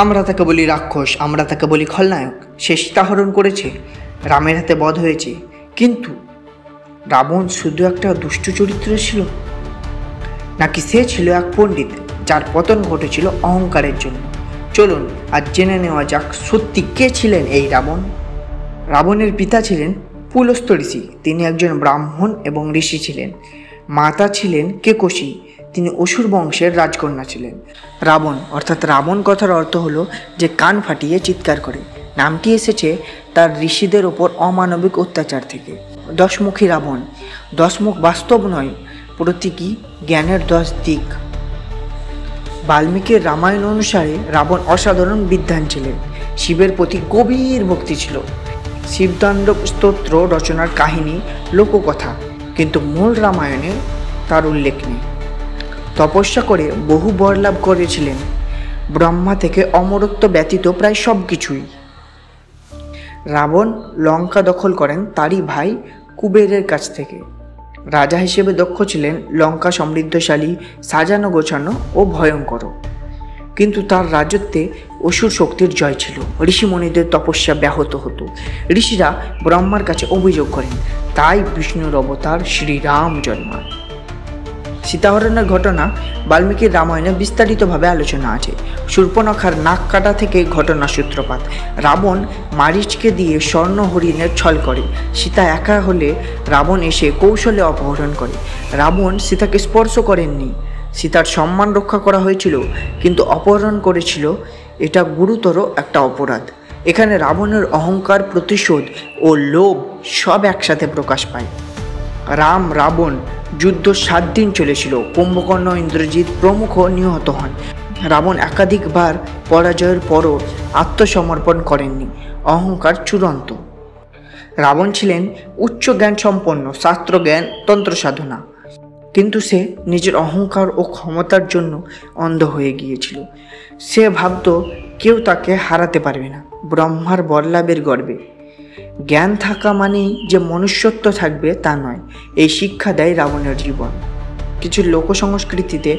আমরা তাকে বলি রাক্ষস, আমরা তাকে বলি খলনায়ক। সে সীতাহরণ করেছে, রামের হাতে বধ হয়েছে, কিন্তু রাবণ শুধু একটা দুষ্ট চরিত্র ছিল, নাকি সে ছিল এক পণ্ডিত যার পতন ঘটেছিল অহংকারের জন্য? চলুন আজ জেনে নেওয়া যাক সত্যি কে ছিলেন এই রাবণ। রাবণের পিতা ছিলেন পুলস্ত্য ঋষি। তিনি একজন ব্রাহ্মণ এবং ঋষি ছিলেন। মাতা ছিলেন কেকশী, তিনি অসুর বংশের রাজকন্যা ছিলেন। রাবণ অর্থাৎ রাবণ কথার অর্থ হলো যে কান ফাটিয়ে চিৎকার করে। নামটি এসেছে তার ঋষিদের ওপর অমানবিক অত্যাচার থেকে। দশমুখী রাবণ, দশমুখ বাস্তব নয়, প্রতীকী জ্ঞানের 10 দিক। বাল্মীকির রামায়ণ অনুসারে রাবণ অসাধারণ বিদ্বান ছিলেন। শিবের প্রতি গভীর ভক্তি ছিল। শিবতাণ্ডব স্তোত্র রচনার কাহিনী লোককথা, কিন্তু মূল রামায়ণে তার উল্লেখ নেই। তপস্যা করে বহু বর লাভ করেছিলেন, ব্রহ্মা থেকে অমরত্ব ব্যতীত প্রায় সব কিছুই। রাবণ লঙ্কা দখল করেন তারই ভাই কুবেরের কাছ থেকে। রাজা হিসেবে দক্ষ ছিলেন, লঙ্কা সমৃদ্ধশালী, সাজানো গোছানো ও ভয়ঙ্কর। কিন্তু তার রাজত্বে অসুর শক্তির জয় ছিল। ঋষিমণিদের তপস্যা ব্যাহত হতো। ঋষিরা ব্রহ্মার কাছে অভিযোগ করেন, তাই বিষ্ণুর অবতার শ্রীরাম জন্মান। সীতাহরণের ঘটনা বাল্মীকির রামায়ণে বিস্তারিতভাবে আলোচনা আছে। শূর্পণখার নাক কাটা থেকে ঘটনার সূত্রপাত। রাবণ মারিচকে দিয়ে স্বর্ণ হরিণের ছল করে। সীতা একা হলে রাবণ এসে কৌশলে অপহরণ করে। রাবণ সীতাকে স্পর্শ করেননি, সীতার সম্মান রক্ষা করা হয়েছিল, কিন্তু অপহরণ করেছিল। এটা গুরুতর একটা অপরাধ। এখানে রাবণের অহংকার, প্রতিশোধ ও লোভ সব একসাথে প্রকাশ পায়। রাম রাবণ যুদ্ধ 7 দিন চলেছিল। কুম্ভকর্ণ, ইন্দ্রজিৎ প্রমুখ নিহত হন। রাবণ একাধিকবার পরাজয়ের পরও আত্মসমর্পণ করেননি। অহংকার চূড়ান্ত। রাবণ ছিলেন উচ্চ জ্ঞান সম্পন্ন, শাস্ত্রজ্ঞান, তন্ত্র সাধনা, কিন্তু সে নিজের অহংকার ও ক্ষমতার জন্য অন্ধ হয়ে গিয়েছিল। সে ভাবত কেউ তাকে হারাতে পারবে না, ব্রহ্মার বরলাভের গর্বে। জ্ঞান থাকা মানেই যে মনুষ্যত্ব থাকবে তা নয়, এই শিক্ষা দেয় রাবণের জীবন। কিছু লোক সংস্কৃতিতে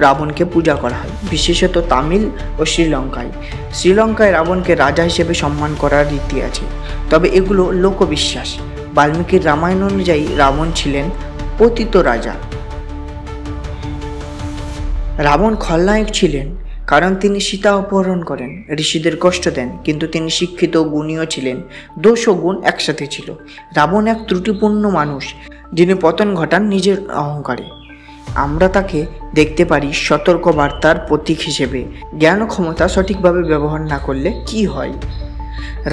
রাবণকে পূজা করা হয়, বিশেষত তামিল ও শ্রীলঙ্কায়। শ্রীলঙ্কায় রাবণকে রাজা হিসেবে সম্মান করার রীতি আছে, তবে এগুলো লোকবিশ্বাস। বাল্মীকির রামায়ণ অনুযায়ী রাবণ ছিলেন পতিত রাজা। রাবণ খলনায়ক ছিলেন কারণ তিনি সীতা অপহরণ করেন, ঋষিদের কষ্ট দেন, কিন্তু তিনি শিক্ষিত ও গুণীয় ছিলেন। দোষ ও গুণ একসাথে ছিল। রাবণ এক ত্রুটিপূর্ণ মানুষ, যিনি পতন ঘটান নিজের অহংকারে। আমরা তাকে দেখতে পারি সতর্ক বার্তার প্রতীক হিসেবে। জ্ঞান ও ক্ষমতা সঠিকভাবে ব্যবহার না করলে কি হয়?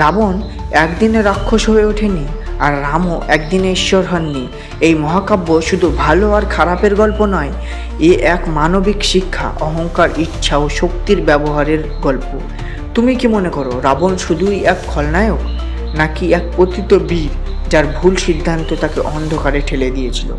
রাবণ একদিনে রাক্ষস হয়ে ওঠেনি, আর রামও একদিনে ঈশ্বর হননি। এই মহাকাব্য শুধু ভালো আর খারাপের গল্প নয়, এ এক মানবিক শিক্ষা, অহংকার, ইচ্ছা ও শক্তির ব্যবহারের গল্প। তুমি কি মনে করো, রাবণ শুধুই এক খলনায়ক, নাকি এক পতিত বীর যার ভুল সিদ্ধান্ত তাকে অন্ধকারে ঠেলে দিয়েছিল?